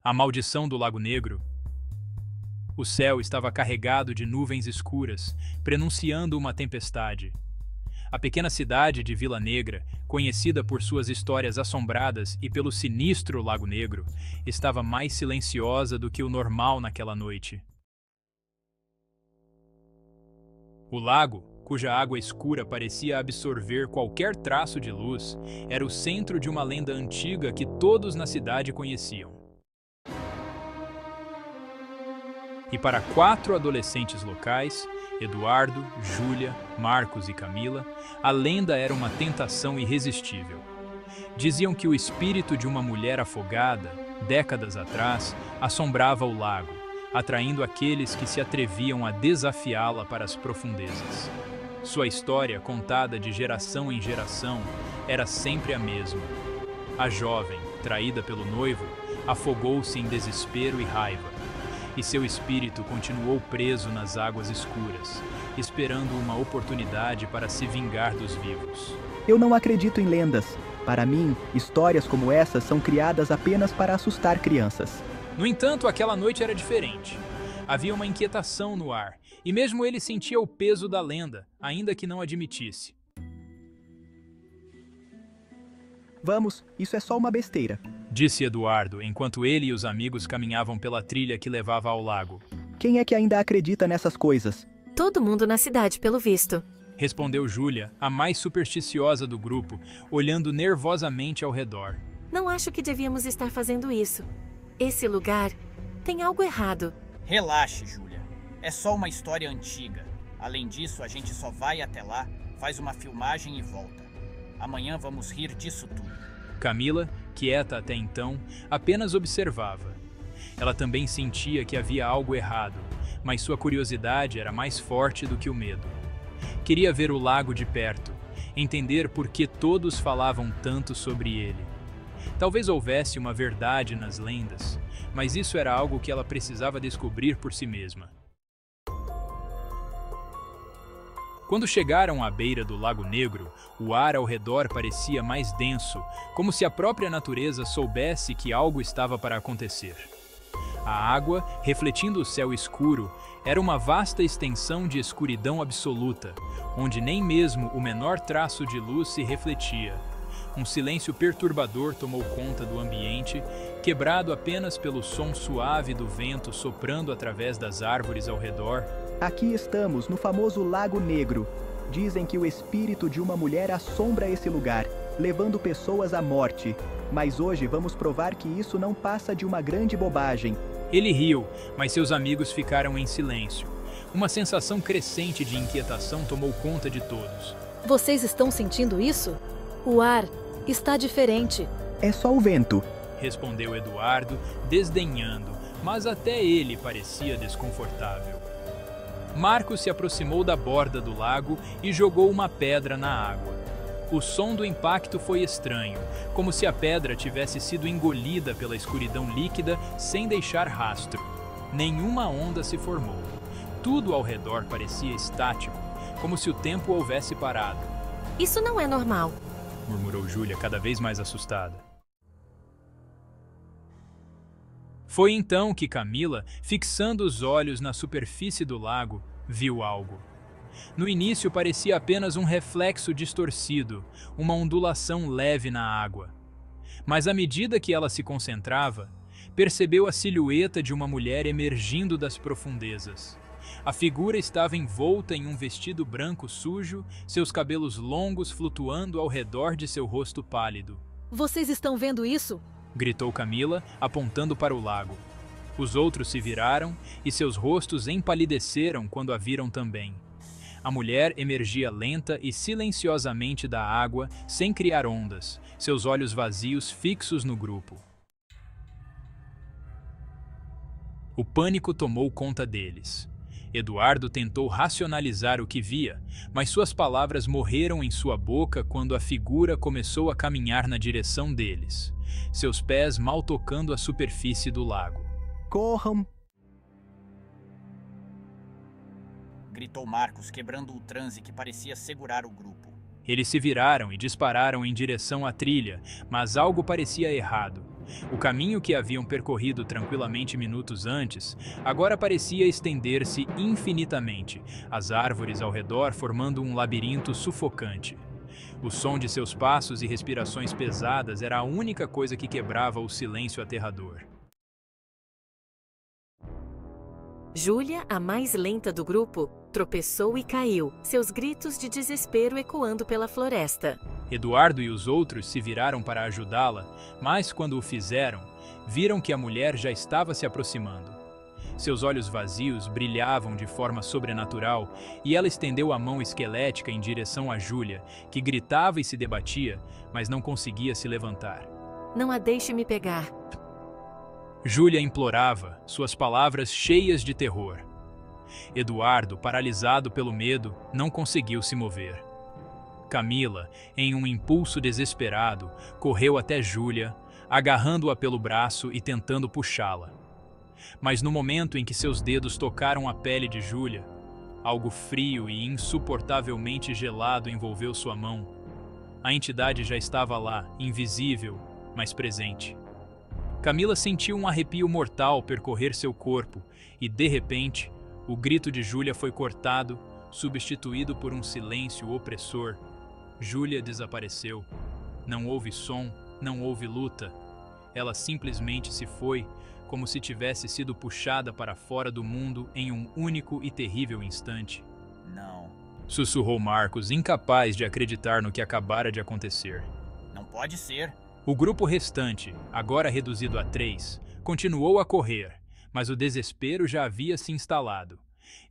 A maldição do Lago Negro. O céu estava carregado de nuvens escuras, prenunciando uma tempestade. A pequena cidade de Vila Negra, conhecida por suas histórias assombradas e pelo sinistro Lago Negro, estava mais silenciosa do que o normal naquela noite. O lago, cuja água escura parecia absorver qualquer traço de luz, era o centro de uma lenda antiga que todos na cidade conheciam. E para 4 adolescentes locais, Eduardo, Júlia, Marcos e Camila, a lenda era uma tentação irresistível. Diziam que o espírito de uma mulher afogada, décadas atrás, assombrava o lago, atraindo aqueles que se atreviam a desafiá-la para as profundezas. Sua história, contada de geração em geração, era sempre a mesma. A jovem, traída pelo noivo, afogou-se em desespero e raiva, e seu espírito continuou preso nas águas escuras, esperando uma oportunidade para se vingar dos vivos. Eu não acredito em lendas. Para mim, histórias como essas são criadas apenas para assustar crianças. No entanto, aquela noite era diferente. Havia uma inquietação no ar, e mesmo ele sentia o peso da lenda, ainda que não admitisse. Vamos, isso é só uma besteira, disse Eduardo, enquanto ele e os amigos caminhavam pela trilha que levava ao lago. Quem é que ainda acredita nessas coisas? Todo mundo na cidade, pelo visto, respondeu Júlia, a mais supersticiosa do grupo, olhando nervosamente ao redor. Não acho que devíamos estar fazendo isso. Esse lugar tem algo errado. Relaxe, Júlia. É só uma história antiga. Além disso, a gente só vai até lá, faz uma filmagem e volta. Amanhã vamos rir disso tudo. Camila, quieta até então, apenas observava. Ela também sentia que havia algo errado, mas sua curiosidade era mais forte do que o medo. Queria ver o lago de perto, entender por que todos falavam tanto sobre ele. Talvez houvesse uma verdade nas lendas, mas isso era algo que ela precisava descobrir por si mesma. Quando chegaram à beira do Lago Negro, o ar ao redor parecia mais denso, como se a própria natureza soubesse que algo estava para acontecer. A água, refletindo o céu escuro, era uma vasta extensão de escuridão absoluta, onde nem mesmo o menor traço de luz se refletia. Um silêncio perturbador tomou conta do ambiente, quebrado apenas pelo som suave do vento soprando através das árvores ao redor. Aqui estamos, no famoso Lago Negro. Dizem que o espírito de uma mulher assombra esse lugar, levando pessoas à morte. Mas hoje vamos provar que isso não passa de uma grande bobagem. Ele riu, mas seus amigos ficaram em silêncio. Uma sensação crescente de inquietação tomou conta de todos. Vocês estão sentindo isso? O ar está diferente. É só o vento, respondeu Eduardo, desdenhando, mas até ele parecia desconfortável. Marcos se aproximou da borda do lago e jogou uma pedra na água. O som do impacto foi estranho, como se a pedra tivesse sido engolida pela escuridão líquida sem deixar rastro. Nenhuma onda se formou. Tudo ao redor parecia estático, como se o tempo houvesse parado. Isso não é normal, murmurou Júlia, cada vez mais assustada. Foi então que Camila, fixando os olhos na superfície do lago, viu algo. No início parecia apenas um reflexo distorcido, uma ondulação leve na água. Mas à medida que ela se concentrava, percebeu a silhueta de uma mulher emergindo das profundezas. A figura estava envolta em um vestido branco sujo, seus cabelos longos flutuando ao redor de seu rosto pálido. Vocês estão vendo isso? Gritou Camila, apontando para o lago. Os outros se viraram e seus rostos empalideceram quando a viram também. A mulher emergia lenta e silenciosamente da água, sem criar ondas, seus olhos vazios fixos no grupo. O pânico tomou conta deles. Eduardo tentou racionalizar o que via, mas suas palavras morreram em sua boca quando a figura começou a caminhar na direção deles, seus pés mal tocando a superfície do lago. Corram! Gritou Marcos, quebrando o transe que parecia segurar o grupo. Eles se viraram e dispararam em direção à trilha, mas algo parecia errado. O caminho que haviam percorrido tranquilamente minutos antes, agora parecia estender-se infinitamente, as árvores ao redor formando um labirinto sufocante. O som de seus passos e respirações pesadas era a única coisa que quebrava o silêncio aterrador. Júlia, a mais lenta do grupo, tropeçou e caiu, seus gritos de desespero ecoando pela floresta. Eduardo e os outros se viraram para ajudá-la, mas quando o fizeram, viram que a mulher já estava se aproximando. Seus olhos vazios brilhavam de forma sobrenatural e ela estendeu a mão esquelética em direção a Júlia, que gritava e se debatia, mas não conseguia se levantar. Não a deixe me pegar. Júlia implorava, suas palavras cheias de terror. Eduardo, paralisado pelo medo, não conseguiu se mover. Camila, em um impulso desesperado, correu até Júlia, agarrando-a pelo braço e tentando puxá-la. Mas no momento em que seus dedos tocaram a pele de Júlia, algo frio e insuportavelmente gelado envolveu sua mão. A entidade já estava lá, invisível, mas presente. Camila sentiu um arrepio mortal percorrer seu corpo e, de repente, o grito de Júlia foi cortado, substituído por um silêncio opressor. Júlia desapareceu. Não houve som, não houve luta. Ela simplesmente se foi, como se tivesse sido puxada para fora do mundo em um único e terrível instante. Não. Sussurrou Marcos, incapaz de acreditar no que acabara de acontecer. Não pode ser. O grupo restante, agora reduzido a 3, continuou a correr, mas o desespero já havia se instalado.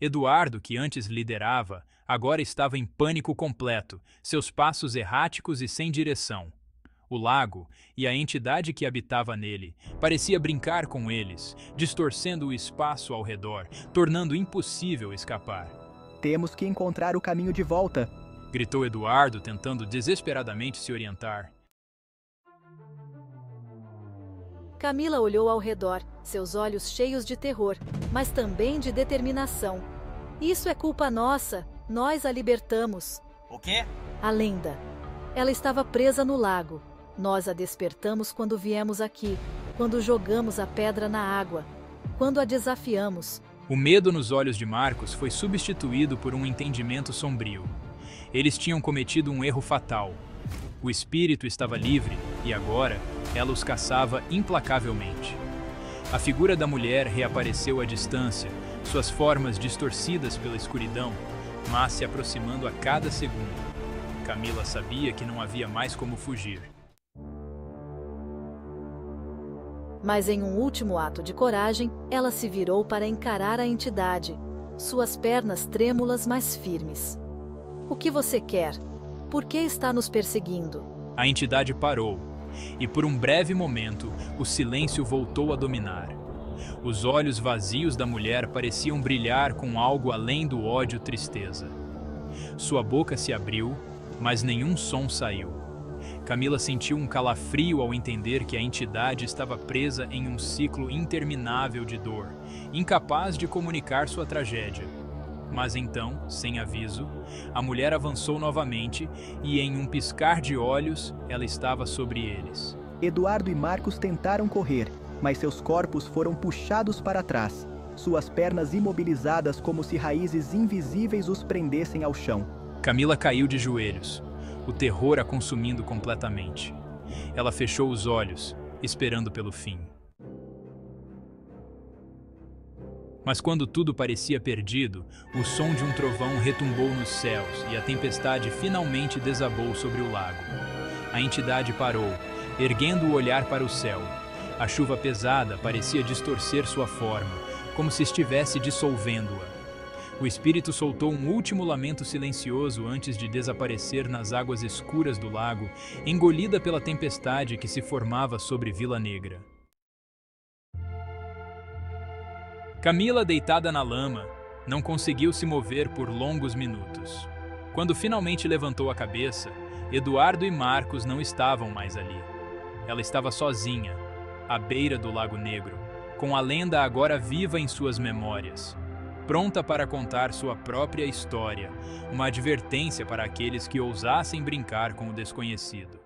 Eduardo, que antes liderava, agora estava em pânico completo, seus passos erráticos e sem direção. O lago e a entidade que habitava nele parecia brincar com eles, distorcendo o espaço ao redor, tornando impossível escapar. Temos que encontrar o caminho de volta, gritou Eduardo, tentando desesperadamente se orientar. Camila olhou ao redor, seus olhos cheios de terror, mas também de determinação. Isso é culpa nossa, nós a libertamos. O quê? A lenda. Ela estava presa no lago. Nós a despertamos quando viemos aqui, quando jogamos a pedra na água, quando a desafiamos. O medo nos olhos de Marcos foi substituído por um entendimento sombrio. Eles tinham cometido um erro fatal. O espírito estava livre e agora ela os caçava implacavelmente. A figura da mulher reapareceu à distância, suas formas distorcidas pela escuridão, mas se aproximando a cada segundo. Camila sabia que não havia mais como fugir. Mas em um último ato de coragem, ela se virou para encarar a entidade, suas pernas trêmulas mas firmes. O que você quer? Por que está nos perseguindo? A entidade parou, e por um breve momento, o silêncio voltou a dominar. Os olhos vazios da mulher pareciam brilhar com algo além do ódio e tristeza. Sua boca se abriu, mas nenhum som saiu. Camila sentiu um calafrio ao entender que a entidade estava presa em um ciclo interminável de dor, incapaz de comunicar sua tragédia. Mas então, sem aviso, a mulher avançou novamente e, em um piscar de olhos, ela estava sobre eles. Eduardo e Marcos tentaram correr, mas seus corpos foram puxados para trás, suas pernas imobilizadas como se raízes invisíveis os prendessem ao chão. Camila caiu de joelhos, o terror a consumindo completamente. Ela fechou os olhos, esperando pelo fim. Mas quando tudo parecia perdido, o som de um trovão retumbou nos céus e a tempestade finalmente desabou sobre o lago. A entidade parou, erguendo o olhar para o céu. A chuva pesada parecia distorcer sua forma, como se estivesse dissolvendo-a. O espírito soltou um último lamento silencioso antes de desaparecer nas águas escuras do lago, engolida pela tempestade que se formava sobre Vila Negra. Camila, deitada na lama, não conseguiu se mover por longos minutos. Quando finalmente levantou a cabeça, Eduardo e Marcos não estavam mais ali. Ela estava sozinha, à beira do Lago Negro, com a lenda agora viva em suas memórias, pronta para contar sua própria história, uma advertência para aqueles que ousassem brincar com o desconhecido.